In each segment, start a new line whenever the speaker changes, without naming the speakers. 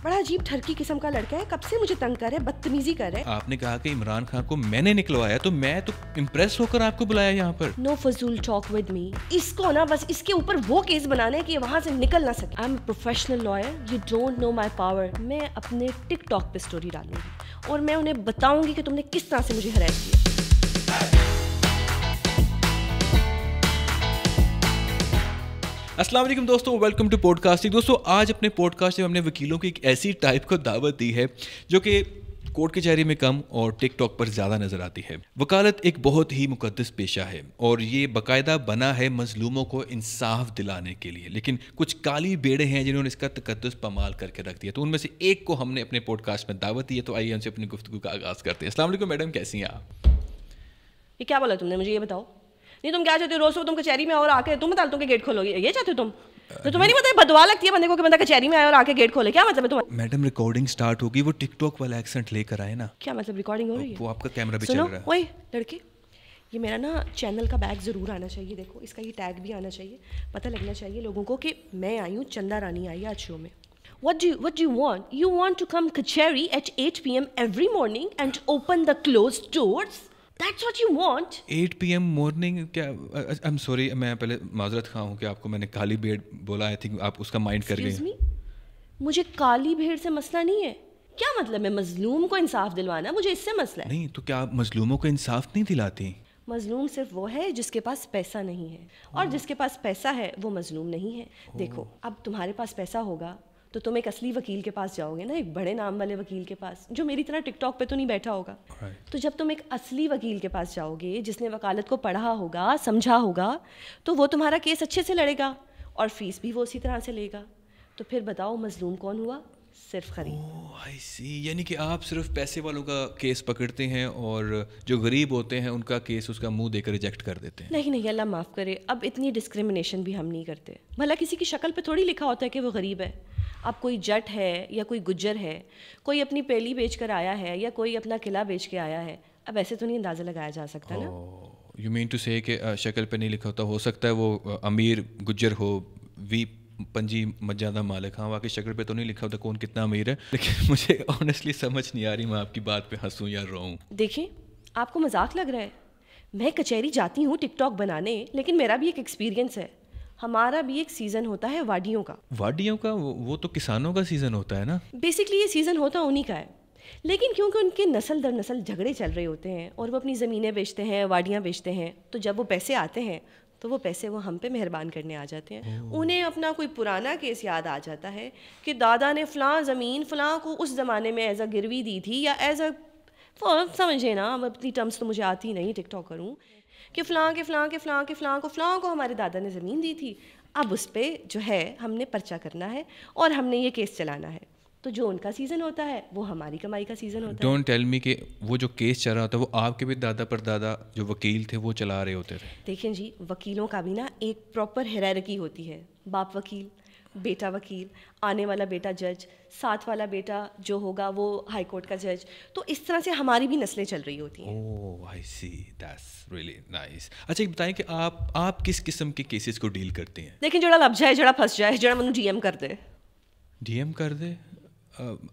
बड़ा अजीब ठरकी किस्म का लड़का है, कब से मुझे तंग कर रहा है, बदतमीजी कर रहा है।
आपने कहा कि इमरान खान को मैंने निकलवाया, तो मैं तो इम्प्रेस होकर आपको बुलाया यहाँ पर।
नो फजूल टॉक विद मी। इसको ना बस इसके ऊपर वो केस बनाना है कि वहाँ से निकल ना सके। I am professional lawyer, you don't know my power. मैं अपने टिकटॉक पे स्टोरी डालूंगी और मैं उन्हें बताऊंगी कि तुमने किस तरह से मुझे हरास किया।
अस्सलाम वालेकुम दोस्तों, वेलकम टू पॉडकास्टिंग। दोस्तों आज अपने पॉडकास्ट में हमने वकीलों की एक ऐसी टाइप को दावत दी है जो कि कोर्ट कचहरी में कम और टिकटॉक पर ज़्यादा नज़र आती है। वकालत एक बहुत ही मुकद्दस पेशा है और ये बाकायदा बना है मजलूमों को इंसाफ दिलाने के लिए, लेकिन कुछ काली बेड़े हैं जिन्होंने इसका तकद्दुस पमाल करके रख दिया। तो उनमें से एक को हमने अपने पॉडकास्ट में दावत दी है, तो आइए हमसे अपनी गुफ्तगू का आगाज़ करते हैं। अस्सलाम वालेकुम मैडम, कैसी हैं आप?
ये क्या बोला तुमने, मुझे ये बताओ। नहीं तुम क्या चाहते हो, रोज तुम कचहरी में और आके तुम बता तुम गेट खोलोगे, ये चाहते हो तुम? तो तुम्हें नहीं पता बदवा लगती है बंदे को कि बंदा कचहरी में आए और आके गेट खोले, क्या मतलब है तुम्हारा?
मैडम रिकॉर्डिंग स्टार्ट होगी, वो टिकटॉक वाला एक्सेंट लेकर आए ना।
क्या मतलब रिकॉर्डिंग हो रही है?
वो आपका कैमरा भी चल रहा है।
ओए लड़के, ये मेरा ना चैनल का बैग ज़रूर आना चाहिए। देखो इसका ये टैग भी आना चाहिए, पता लगना चाहिए लोगों को कि मैं आई हूँ, चंदा रानी आई है आज शो में। What do you want? You want to come kacheri at 8 p.m. every morning and open the closed doors? That's what you want?
8 PM morning क्या? आई एम सॉरी, मैं पहले माजरत खा हूँ कि आपको मैंने काली भेड़ बोला। आई थिंक आप उसका माइंड कर गए।
मुझे काली भेड़ से मसला नहीं है। क्या मतलब है मजलूम को इंसाफ दिलवाना, मुझे इससे मसला है।
नहीं तो क्या आप मजलूमों को इंसाफ नहीं दिलाती?
मजलूम सिर्फ वो है जिसके पास पैसा नहीं है, और जिसके पास पैसा है वो मजलूम नहीं है। देखो अब तुम्हारे पास पैसा होगा तो तुम एक असली वकील के पास जाओगे ना, एक बड़े नाम वाले वकील के पास जो मेरी तरह टिकटॉक पे तो नहीं बैठा होगा। तो जब तुम एक असली वकील के पास जाओगे जिसने वकालत को पढ़ा होगा, समझा होगा, तो वो तुम्हारा केस अच्छे से लड़ेगा और फीस भी वो उसी तरह से लेगा। तो फिर बताओ मजलूम कौन हुआ? सिर्फ गरीब।
आई सी, यानी कि आप सिर्फ पैसे वालों का केस पकड़ते हैं और जो गरीब होते हैं उनका केस उसका मुंह देकर रिजेक्ट कर देते हैं।
नहीं अल्लाह माफ़ करे, अब इतनी डिस्क्रिमिनेशन भी हम नहीं करते। भला किसी की शक्ल पे थोड़ी लिखा होता है कि वो गरीब है। अब कोई जट है या कोई गुज्जर है, कोई अपनी पेली बेच कर आया है या कोई अपना किला बेच के आया है, अब ऐसे तो नहीं अंदाज़ा लगाया जा सकता ना।
यू मीन टू से कि शक्ल पे नहीं लिखा होता, हो सकता है वो अमीर गुज्जर हो, वी पंजी मजादा मालिक। हाँ वाकई शक्ल पे तो नहीं लिखा होता कौन कितना अमीर है, लेकिन मुझे ऑनेस्टली समझ नहीं आ रही मैं आपकी बात पे हंसूं या रोऊं।
देखिए आपको मजाक लग रहा है, मैं कचहरी जाती हूँ टिकटॉक बनाने, लेकिन मेरा भी एक एक्सपीरियंस है। हमारा भी एक सीज़न होता है वाडियों का।
वाडियों का? वो तो किसानों का सीज़न होता है ना।
बेसिकली ये सीज़न होता उन्हीं का है, लेकिन क्योंकि उनके नस्ल दर नस्ल झगड़े चल रहे होते हैं और वो अपनी ज़मीनें बेचते हैं, वाडियाँ बेचते हैं, तो जब वो पैसे आते हैं तो वो पैसे वो हम पे मेहरबान करने आ जाते हैं। उन्हें अपना कोई पुराना केस याद आ जाता है कि दादा ने फ़लाँ ज़मीन फ़लाँ को उस ज़माने में एज अ गिरवी दी थी, या एज अ समझे ना, अपनी टर्म्स तो मुझे आती नहीं टिकटॉक करूँ, कि फ़लाँ को हमारे दादा ने ज़मीन दी थी। अब उस पर जो है हमने पर्चा करना है और हमने ये केस चलाना है। तो जो उनका सीज़न होता है वो हमारी कमाई का सीज़न होता है।
डोंट टेल मी कि वो जो केस चल रहा होता है वो आपके भी दादा परदादा जो वकील थे वो चला रहे होते थे।
देखें जी, वकीलों का भी ना एक प्रॉपर हायरार्की होती है। बाप वकील, बेटा वकील, आने वाला बेटा जज, साथ वाला बेटा जो होगा वो हाई कोर्ट का जज। तो इस तरह से हमारी भी नस्लें चल रही होती हैं।
ओह आई सी, दैट्स रियली नाइस। अच्छा ये बताएं कि आप किस किस्म के केसेस को डील करते हैं?
लेकिन जड़ा लब जाए, जड़ा फंस जाए, जड़ा मनु डीएम कर दे।
डीएम कर दे?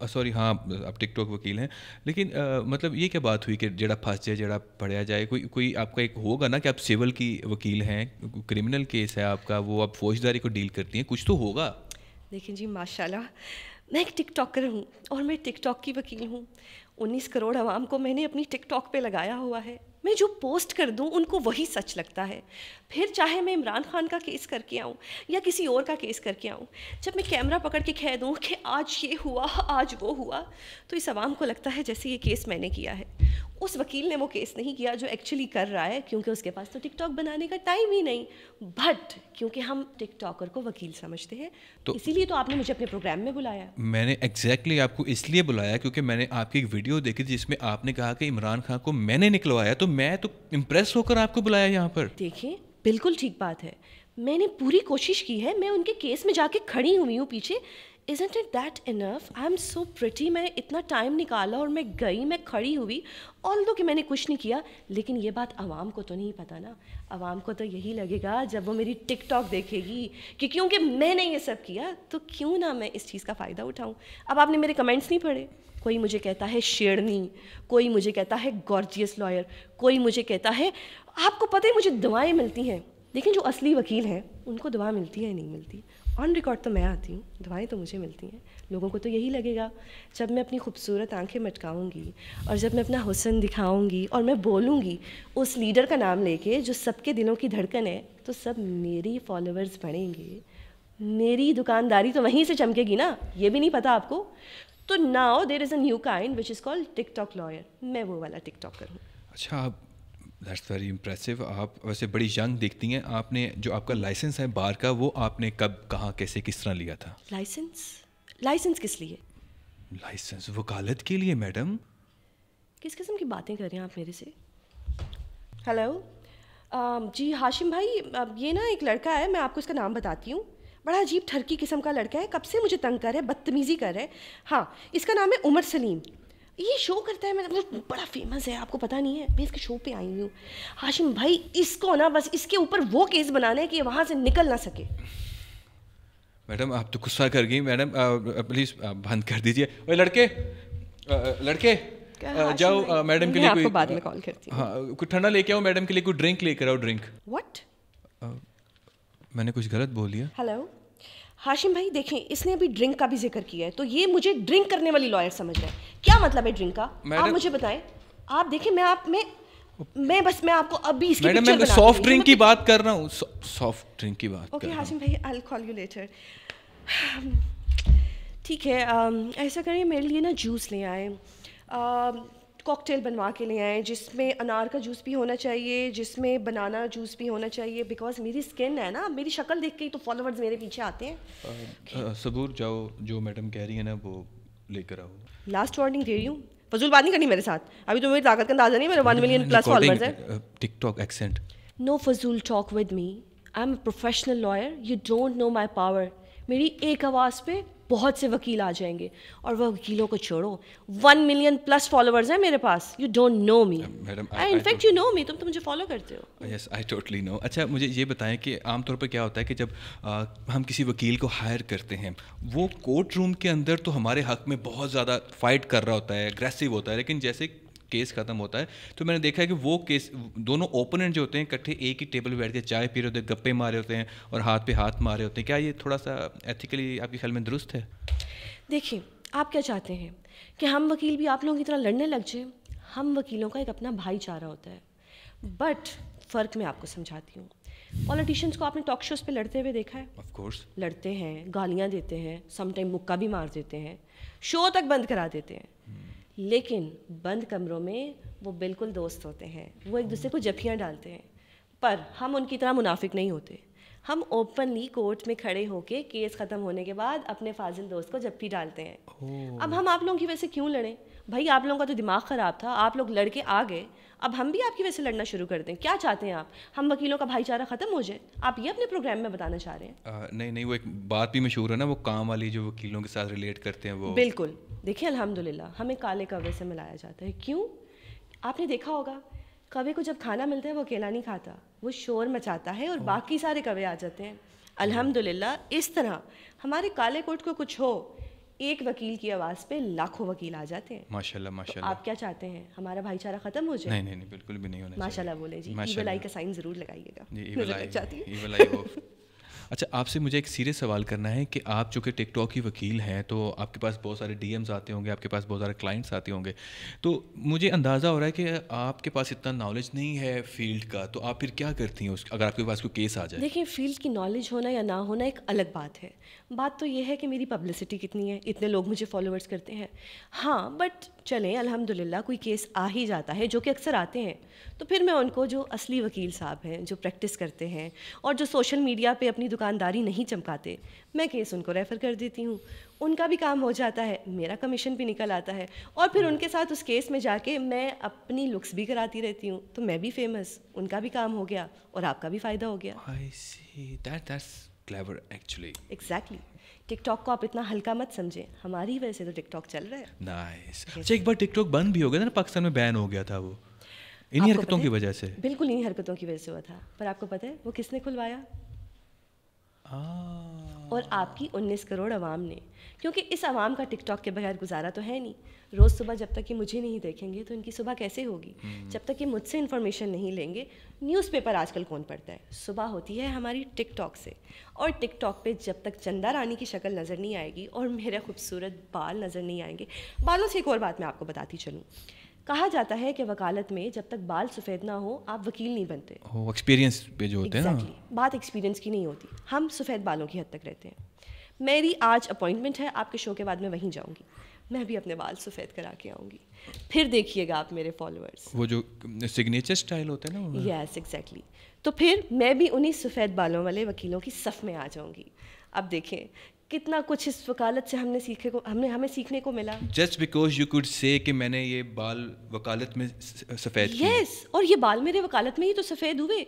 सॉरी हाँ आप टिकटॉक वकील हैं, लेकिन मतलब ये क्या बात हुई कि जड़ा फंस जाए जड़ा पढ़या जाए? कोई आपका एक होगा ना कि आप सिविल की वकील हैं, क्रिमिनल केस है आपका, वो आप फौजदारी को डील करती हैं, कुछ तो होगा।
देखिए जी माशाल्लाह, मैं एक टिकटॉकर हूँ और मैं टिकटॉक की वकील हूँ। 19 करोड़ आवाम को मैंने अपनी टिकटॉक पे लगाया हुआ है। मैं जो पोस्ट कर दूँ उनको वही सच लगता है। फिर चाहे मैं इमरान खान का केस करके आऊँ या किसी और का केस करके आऊँ, जब मैं कैमरा पकड़ के कह दूँ कि आज ये हुआ, आज वो हुआ, तो इस आवाम को लगता है जैसे ये केस मैंने किया है। उस वकील ने वो केस नहीं किया जो एक्चुअली कर रहा है, क्योंकि उसके पास तो टिकटॉक बनाने का टाइम ही नहीं। बट क्योंकि हम टिकटॉकर को वकील समझते हैं, तो इसीलिए तो आपने मुझे अपने प्रोग्राम में बुलाया।
मैंने एग्जैक्टली आपको इसलिए बुलाया क्योंकि मैंने आपकी एक वीडियो देखी थी जिसमें आपने कहा कि इमरान खान को मैंने निकलवाया, तो मैं तो इम्प्रेस होकर आपको बुलाया यहाँ पर।
देखिए बिल्कुल ठीक बात है, मैंने पूरी कोशिश की है, मैं उनके केस में जाके खड़ी हुई हूँ पीछे। Isn't it that enough? I'm so pretty. میں اتنا ٹائم نکالا اور میں گئی, میں کھڑی ہوئی, although کہ میں نے کچھ نہیں کیا, لیکن یہ بات عوام کو تو نہیں پتہ نا. عوام کو تو یہی لگے گا جب وہ میری ٹک ٹاک دیکھے گی کہ کیونکہ میں نے یہ سب کیا تو کیوں نہ میں اس چیز کا فائدہ اٹھاؤں. اب آپ نے میرے کمنٹس نہیں پڑھے. کوئی مجھے کہتا ہے شیرنی, کوئی مجھے کہتا ہے گارجیس لائر, کوئی مجھے کہتا ہے, آپ کو پتہ ہے مجھے دعائیں ملتی ہیں, لیکن جو اصلی وکیل ہیں ان کو دعا ملتی ہے نہیں ملتی. آن ریکارڈ تو میں آتی ہوں, دعائیں تو مجھے ملتی ہیں. لوگوں کو تو یہی لگے گا جب میں اپنی خوبصورت آنکھیں مٹکاؤں گی اور جب میں اپنا حسن دکھاؤں گی اور میں بولوں گی اس لیڈر کا نام لے کے جو سب کے دلوں کی دھڑکن ہے, تو سب میری فالوورز بڑھیں گے, میری دکانداری تو وہیں سے چمکے گی نا. یہ بھی نہیں پتہ آپ کو. تو now there is a new kind which is called TikTok liar. میں وہ والا ٹک ٹاک کروں.
اچھا, دیٹس ویری امپریسو. آپ ویسے بڑی ینگ دیکھتی ہیں. آپ نے جو آپ کا لائسنس ہے بار کا, وہ آپ نے کب, کہاں, کیسے, کس طرح لیا تھا؟
لائسنس کس لیے؟
لائسنس وکالت کے لیے میڈم.
کس قسم کی باتیں کر رہے ہیں آپ میرے سے؟ ہیلو جی ہاشم بھائی, یہ نا ایک لڑکا ہے, میں آپ کو اس کا نام بتاتی ہوں. بڑا عجیب ٹھرکی قسم کا لڑکا ہے, کب سے مجھے تنگ کر رہا ہے, بدتمیزی کر رہا ہے. ہاں, اس کا نام ہے عمر سلیم. یہ شو کرتا ہے, مطلب بڑا فیمس ہے, آپ کو پتہ نہیں ہے. میں اس کے شو پہ آئی ہوئی ہوں. ہاشم بھائی, اس کو نا بس اس کے اوپر وہ کیس بنانا ہے کہ یہ وہاں سے نکل نہ سکے.
میڈم آپ تو غصہ کر گئی. میڈم پلیز بند کر دیجیے. اوے لڑکے, لڑکے جاؤ میڈم کے لیے کوئی,
بعد میں کال کرتی ہوں.
ہاں کوئی ٹھنڈا لے کے آؤ, میڈم کے لیے کوئی ڈرنک لے کر آؤ. Drink
what?
میں نے کچھ غلط بول دیا؟
ہیلو ہاشم بھائی, دیکھیں اس نے ابھی ڈرنک کا بھی ذکر کیا ہے, تو یہ مجھے ڈرنک کرنے والی لائر سمجھ رہا ہے. کیا مطلب ہے ڈرنک کا؟ آپ مجھے بتائیں. آپ دیکھیں, میں آپ کو ابھی اس کی
میڈم میں سافٹ ڈرنک کی بات کر رہا ہوں, سافٹ ڈرنک کی بات.
اوکے ہاشم بھائی, آئی ول کال یو لیٹر. ٹھیک ہے, ایسا کریں میرے لیے نا جوس لے آئیں, کاکٹیل بنوا کے لے آئیں جس میں انار کا جوس بھی ہونا چاہیے, جس میں بنانا جوس بھی ہونا چاہیے, بیکاز میری اسکن ہے نا, میری شکل دیکھ کے ہی تو فالوورز میرے پیچھے آتے ہیں.
صبور جاؤ, جو میڈم کہہ رہی ہے نا وہ لے کر آؤ.
لاسٹ وارننگ دے رہی ہوں, فضول بات نہیں کرنی میرے ساتھ. ابھی تو میری طاقت کا اندازہ نہیں, میرے 1 ملین پلس فالوورز ہیں.
ٹک ٹاک ایکسینٹ.
نو فضول talk with me, I am a professional lawyer. You don't know my power. میری ایک آواز پہ بہت سے وکیل آ جائیں گے, اور وہ وکیلوں کو چھوڑو, 1 ملین پلس فالوورز ہیں میرے پاس. You don't know me. In fact you know me, تم تو مجھے فالو کرتے ہو.
یس آئی ٹوٹلی نو. اچھا مجھے یہ بتائیں کہ عام طور پر کیا ہوتا ہے کہ جب ہم کسی وکیل کو ہائر کرتے ہیں, وہ کورٹ روم کے اندر تو ہمارے حق میں بہت زیادہ فائٹ کر رہا ہوتا ہے, اگریسو ہوتا ہے, لیکن جیسے کیس ختم ہوتا ہے تو میں نے دیکھا ہے کہ وہ کیس دونوں اوپوننٹ جو ہوتے ہیں اکٹھے ایک ہی ٹیبل پہ بیٹھ کے چائے پی رہے ہوتے ہیں, گپے مارے ہوتے ہیں اور ہاتھ پہ ہاتھ مارے ہوتے ہیں. کیا یہ تھوڑا سا ایتھیکلی آپ کے خیال میں درست ہے؟
دیکھیں آپ کیا چاہتے ہیں کہ ہم وکیل بھی آپ لوگوں کی طرح لڑنے لگ جائیں؟ ہم وکیلوں کا ایک اپنا بھائی چارہ ہوتا ہے. بٹ فرق میں آپ کو سمجھاتی ہوں. پولیٹیشینس کو آپ نے ٹاک شوز پہ لڑتے ہوئے دیکھا ہے؟
آف کورس
لڑتے ہیں, گالیاں دیتے ہیں, سم ٹائم مکہ بھی مار دیتے ہیں, شو تک بند کرا دیتے ہیں. لیکن بند کمروں میں وہ بالکل دوست ہوتے ہیں, وہ ایک دوسرے کو جفیاں ڈالتے ہیں. پر ہم ان کی طرح منافق نہیں ہوتے. ہم اوپنلی کورٹ میں کھڑے ہو کے کیس ختم ہونے کے بعد اپنے فاضل دوست کو جپی ڈالتے ہیں. اب ہم آپ لوگوں کی وجہ سے کیوں لڑیں بھائی؟ آپ لوگوں کا تو دماغ خراب تھا, آپ لوگ لڑ کے آ گئے, اب ہم بھی آپ کی وجہ سے لڑنا شروع کر دیں. کیا چاہتے ہیں آپ, ہم وکیلوں کا بھائی چارہ ختم ہو جائے؟ آپ یہ اپنے پروگرام میں بتانا چاہ رہے ہیں؟
نہیں, وہ ایک بات بھی مشہور ہے نا, وہ کام والی جو وکیلوں کے ساتھ ریلیٹ کرتے ہیں وہ.
بالکل. دیکھیں الحمدللہ ہمیں کالے کوے سے ملایا جاتا ہے. کیوں؟ آپ نے دیکھا ہوگا کوے کو جب کھانا ملتا ہے وہ اکیلا نہیں کھاتا, وہ شور مچاتا ہے اور باقی سارے کوے آ جاتے ہیں. الحمدللہ اس طرح ہمارے کالے کوٹ کو کچھ ہو, ایک وکیل کی آواز پہ لاکھوں وکیل آ جاتے ہیں.
ماشاءاللہ ماشاءاللہ.
آپ کیا چاہتے ہیں, ہمارا بھائی چارہ ختم ہو جائے؟
نہیں بالکل بھی نہیں ہونا چاہیے.
ماشاءاللہ بولے جی, ایول آئی کا سائن ضرور لگائیے گا.
ایول آئی. اچھا آپ سے مجھے ایک سیریس سوال کرنا ہے کہ آپ جو کہ ٹک ٹاک کی وکیل ہیں, تو آپ کے پاس بہت سارے ڈی ایمز آتے ہوں گے, آپ کے پاس بہت سارے کلائنٹس آتے ہوں گے, تو مجھے اندازہ ہو رہا ہے کہ آپ کے پاس اتنا نالج نہیں ہے فیلڈ کا, تو آپ پھر کیا کرتی ہیں اگر آپ کے پاس کوئی کیس آ جائے؟
دیکھیں فیلڈ کی نالج ہونا یا نہ ہونا ایک الگ بات ہے. بات تو یہ ہے کہ میری پبلسٹی کتنی ہے, اتنے لوگ مجھے فالوورس کرتے ہیں. ہاں بٹ چلیں الحمدللہ کوئی کیس آ ہی جاتا ہے, جو کہ اکثر آتے ہیں, تو پھر میں ان کو جو اصلی وکیل صاحب ہیں, جو پریکٹس کرتے ہیں اور جو سوشل میڈیا پہ اپنی دکانداری نہیں چمکاتے, میں کیس ان کو ریفر کر دیتی ہوں. ان کا بھی کام ہو جاتا ہے, میرا کمیشن بھی نکل آتا ہے, اور پھر ان کے ساتھ اس کیس میں جا کے میں اپنی لکس بھی کراتی رہتی ہوں, تو میں بھی فیمس, ان کا بھی کام ہو گیا اور آپ کا بھی فائدہ ہو گیا.
I see. That's clever actually.
Exactly. Tick tock को आप इतना हल्का मत समझें, हमारी वजह से तो टिक टॉक चल रहा है।
नाइस। अच्छा, एक बार टिक टॉक बंद भी हो गया था ना, पाकिस्तान में बैन हो गया था वो, इन्हीं हरकतों की वजह से।
बिल्कुल इन्हीं हरकतों की वजह से हुआ था। पर आपको पता है वो किसने खुलवाया? और आपकी 19 करोड़ आवाम ने। क्योंकि इस आवाम का टिक टॉक के बगैर गुजारा तो है नहीं। रोज़ सुबह जब तक कि मुझे नहीं देखेंगे तो इनकी सुबह कैसे होगी? जब तक कि मुझसे इन्फॉर्मेशन नहीं लेंगे। न्यूज़पेपर आजकल कौन पढ़ता है? सुबह होती है हमारी टिक टॉक से। और टिक टॉक पे जब तक चंदा रानी की शक्ल नज़र नहीं आएगी और मेरे खूबसूरत बाल नज़र नहीं आएंगे। बालों से एक और बात मैं आपको बताती चलूँ। कहा जाता है कि वकालत में जब तक बाल सफ़ेद ना हो आप वकील नहीं बनते।
एक्सपीरियंस पे जो होते हैं ना,
बात एक्सपीरियंस की नहीं होती। हम सफ़ेद बालों की हद तक रहते हैं। मेरी आज अपॉइंटमेंट है, आपके शो के बाद मैं वहीं जाऊंगी। मैं भी अपने बाल सफ़ेद करा के आऊँगी, फिर देखिएगा आप मेरे फॉलोअर्स।
वो जो सिग्नेचर स्टाइल होता है ना।
Yes exactly. तो फिर मैं भी उन्हीं सफ़ेद बालों वाले वकीलों की सफ़ में आ जाऊँगी। अब देखें कितना कुछ इस वकालत से हमें सीखने को मिला।
Just because you could say कि मैंने ये बाल वकालत में सफ़ेद किए।
यस, और ये बाल मेरे वकालत में ही तो सफ़ेद हुए।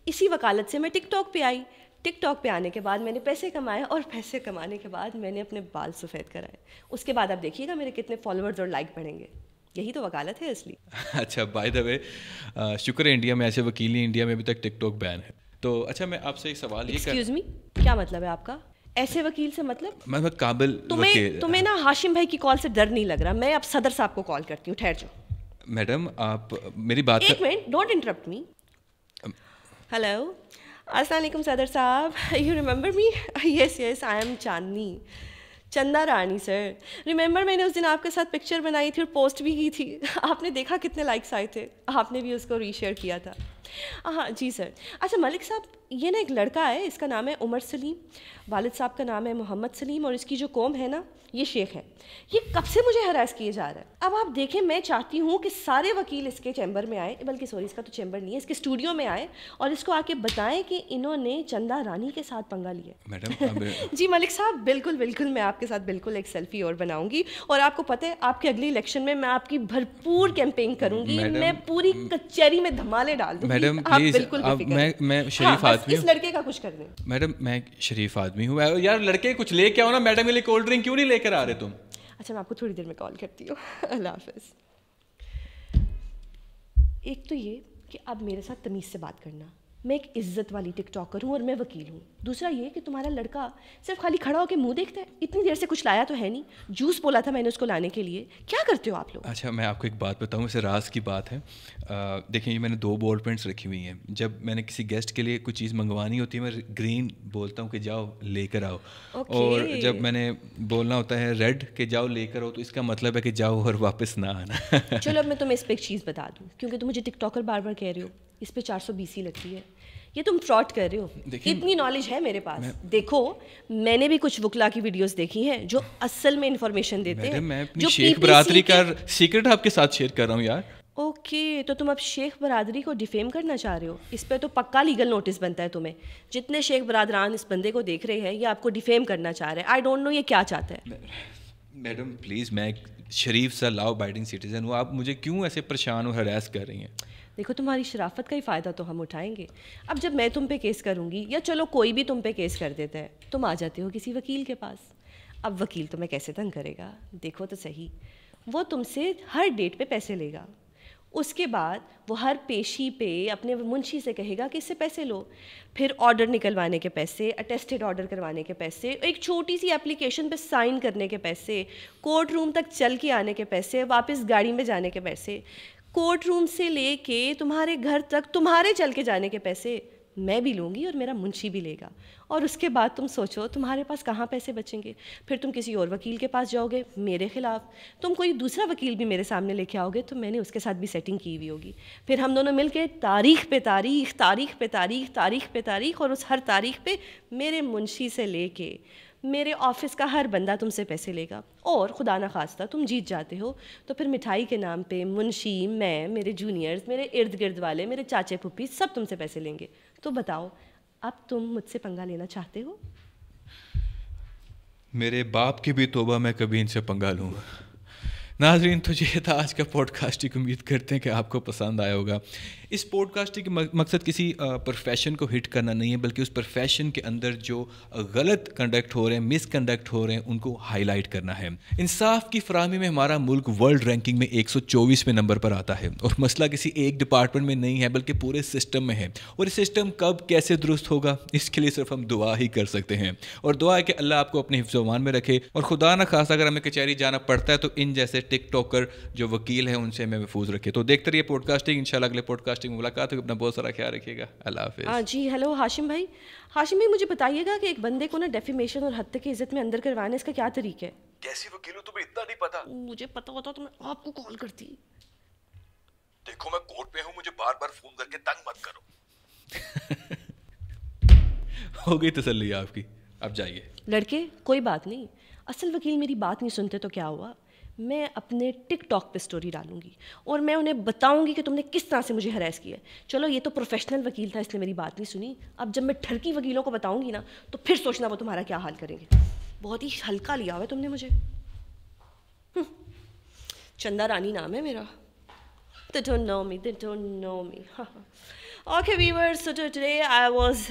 इसी वकालत से मैं टिक टॉक पे आई। टिक टॉक पे आने के बाद मैंने पैसे कमाए और पैसे कमाने के बाद मैंने अपने बाल सफ़ेद कराए। उसके बाद आप देखिएगा मेरे कितने फॉलोअर्स और लाइक बढ़ेंगे। यही तो वकालत है असली।
अच्छा, बाय द वे शुक्र है इंडिया में ऐसे वकील नहीं, इंडिया में अभी तक टिक टॉक बैन है। तो अच्छा, मैं आपसे एक सवाल ये
एक्सक्यूज़ मी, क्या मतलब है आपका? ऐसे वकील से मतलब?
मैं काबिल वकील।
तुम्हें ना हाशिम भाई की कॉल से डर नहीं लग रहा? मैं अब सदर साहब को कॉल करती हूँ, ठहर जाओ।
मैडम आप मेरी बात
एक मिनट, डोंट इंटरप्ट मी। हेलो, अस्सलाम वालेकुम सदर साहब, you remember me? Yes yes, I am Chandni, Chanda Rani sir. Remember मैंने उस दिन आपके साथ पिक्चर बनाई थी और पोस्ट भी की थी। आपने देखा कितने लाइक्स आए थे? आपने भी उसको रीशेयर किया था। हाँ जी सर। अच्छा मलिक साहब, ये ना एक लड़का है, इसका नाम है उमर सलीम, वालिद साहब का नाम है मोहम्मद सलीम, और इसकी जो कौम है ना, ये शेख है। ये कब से मुझे हरास किए जा रहा है। अब आप देखें, मैं चाहती हूँ कि सारे वकील इसके चैम्बर में आए, बल्कि सॉरी इसका तो चैम्बर नहीं है, इसके स्टूडियो में आए और इसको आके बताएं कि इन्होंने चंदा रानी के साथ पंगा लिया।
मैडम
जी मलिक साहब, बिल्कुल बिल्कुल, मैं आपके साथ बिल्कुल एक सेल्फी और बनाऊंगी। और आपको पता है आपके अगले इलेक्शन में मैं आपकी भरपूर कैंपेन करूंगी। मैं पूरी कचहरी में धमाले डाल दूंगी।
मैडम
आप
प्लीज,
बिल्कुल
मैं शरीफ आदमी हूँ।
इस लड़के का कुछ कर दें।
मैडम मैं शरीफ आदमी हूँ यार, लड़के कुछ लेके आओ ना। मैडम के लिए कोल्ड ड्रिंक क्यों नहीं लेकर आ रहे तुम?
अच्छा मैं आपको थोड़ी देर में कॉल करती हूँ। अल्लाह हाफिज़। एक तो ये कि अब मेरे साथ तमीज़ से बात करना, मैं एक इज्जत वाली टिकटॉकर हूँ और मैं वकील हूँ। दूसरा ये कि तुम्हारा लड़का सिर्फ खाली खड़ा होकर मुंह देखता है। इतनी देर से कुछ लाया तो है नहीं, जूस बोला था मैंने उसको लाने के लिए। क्या करते हो आप लोग?
अच्छा मैं आपको एक बात बताऊँ, इसे राज की बात है। देखिए ये मैंने 2 बॉल पेंट्स रखी हुई हैं। जब मैंने किसी गेस्ट के लिए कुछ चीज़ मंगवानी होती है, मैं ग्रीन बोलता हूँ कि जाओ लेकर आओ। और जब मैंने बोलना होता है रेड कि जाओ लेकर आओ, तो इसका मतलब है कि जाओ और वापस ना आना।
चलो अब मैं तुम्हें इस पर एक चीज़ बता दूँ, क्योंकि तुम मुझे टिकटॉकर बार बार कह रहे हो। इस पे 420 लगती है। ये तुम फ्रॉड कर रहे हो। इतनी नॉलेज है मेरे पास। देखो मैंने भी कुछ वकला की वीडियोस देखी हैं जो असल में इंफॉर्मेशन देते हैं।
मैं अपनी शेख बरादरी का सीक्रेट आपके साथ शेयर कर रहा हूँ यार।
ओके, तो तुम अब शेख बरादरी को डिफेम करना चाह रहे हो? इस पे तो पक्का लीगल नोटिस बनता है तुम्हें। जितने शेख बरादरान इस बंदे को देख रहे हैं, ये आपको डिफेम करना चाह रहे हैं। आई डोंट नो ये क्या चाहता है।
मैडम प्लीज़, मैं शरीफ सा लॉ अबाइडिंग सिटीजन हूँ, आप मुझे क्यों ऐसे परेशान और हरास कर रही हैं?
देखो तुम्हारी शराफत का ही फ़ायदा तो हम उठाएंगे। अब जब मैं तुम पे केस करूँगी, या चलो कोई भी तुम पे केस कर देता है, तुम आ जाते हो किसी वकील के पास। अब वकील तुम्हें कैसे तंग करेगा? देखो तो सही, वो तुमसे हर डेट पे पैसे लेगा। उसके बाद वो हर पेशी पे अपने मुंशी से कहेगा कि इससे पैसे लो। फिर ऑर्डर निकलवाने के पैसे, अटेस्टेड ऑर्डर करवाने के पैसे, एक छोटी सी एप्लीकेशन पे साइन करने के पैसे, कोर्ट रूम तक चल के आने के पैसे, वापस गाड़ी में जाने के पैसे, कोर्ट रूम से लेके तुम्हारे घर तक तुम्हारे चल के जाने के पैसे मैं भी लूँगी और मेरा मुंशी भी लेगा। और उसके बाद तुम सोचो तुम्हारे पास कहाँ पैसे बचेंगे। फिर तुम किसी और वकील के पास जाओगे मेरे ख़िलाफ़, तुम कोई दूसरा वकील भी मेरे सामने लेके आओगे तो मैंने उसके साथ भी सेटिंग की हुई होगी। फिर हम दोनों मिलके तारीख पे तारीख, तारीख पे तारीख, तारीख पे तारीख, और उस हर तारीख पे मेरे मुंशी से लेके मेरे ऑफिस का हर बंदा तुमसे पैसे लेगा। और खुदा ना खास्ता तुम जीत जाते हो तो फिर मिठाई के नाम पे मुंशी, मैं, मेरे जूनियर्स, मेरे इर्द गिर्द वाले, मेरे चाचे पुप्पी सब तुमसे पैसे लेंगे। तो बताओ अब तुम मुझसे पंगा लेना चाहते हो?
मेरे बाप की भी तौबा मैं कभी इनसे पंगा लूँगा। नाज़रीन, तो ये था आज का पॉडकास्टिंग। उम्मीद करते हैं कि आपको पसंद आया होगा। इस पॉडकास्टिंग का मकसद किसी प्रोफेशन को हिट करना नहीं है, बल्कि उस प्रोफेशन के अंदर जो गलत कंडक्ट हो रहे हैं, मिसकंडक्ट हो रहे हैं, उनको हाईलाइट करना है। इंसाफ की फराहमी में हमारा मुल्क वर्ल्ड रैंकिंग में 124वें नंबर पर आता है, और मसला किसी एक डिपार्टमेंट में नहीं है बल्कि पूरे सिस्टम में है। और ये सिस्टम कब कैसे दुरुस्त होगा, इसके लिए सिर्फ हम दुआ ही कर सकते हैं। और दुआ है कि अल्लाह आपको अपने हिफ्ज़-ओ-अमान में रखे, और खुदा ना खासा अगर हमें कचहरी जाना पड़ता है तो इन जैसे टिकटॉकर जो वकील हैं उनसे हमें महफूज रखे। तो देखते रहिए पॉडकास्टिंग। इंशाल्लाह अगले पॉडकास्टिंग में मुलाकात होगी। अपना बहुत सारा ख्याल रखिएगा। अल्लाह हाफिज़।
जी हेलो हाशिम भाई। हाशिम भाई, मुझे बताइएगा कि एक बंदे को ना डेफेमेशन और हत्या की इज्जत में अंदर करवाने इसका क्या तरीका है?
कैसी वकील हो, तुम्हें इतना नहीं पता?
मुझे पता होता तो मैं आपको कॉल करती।
देखो मैं कोर्ट पे हूँ, मुझे बार बार फोन करके तंग मत करो। हो गई तसल्ली आपकी, अब जाइए।
लड़के कोई बात नहीं, असल वकील मेरी बात नहीं सुनते तो क्या हुआ, मैं अपने टिकटॉक पे स्टोरी डालूंगी और मैं उन्हें बताऊंगी कि तुमने किस तरह से मुझे हरास किया। चलो ये तो प्रोफेशनल वकील था इसलिए मेरी बात नहीं सुनी, अब जब मैं ठरकी वकीलों को बताऊंगी ना तो फिर सोचना वो तुम्हारा क्या हाल करेंगे। बहुत ही हल्का लिया हुआ है तुमने मुझे। चंदा रानी नाम है मेरा। They don't know me, they don't know me. Okay viewers, so today I was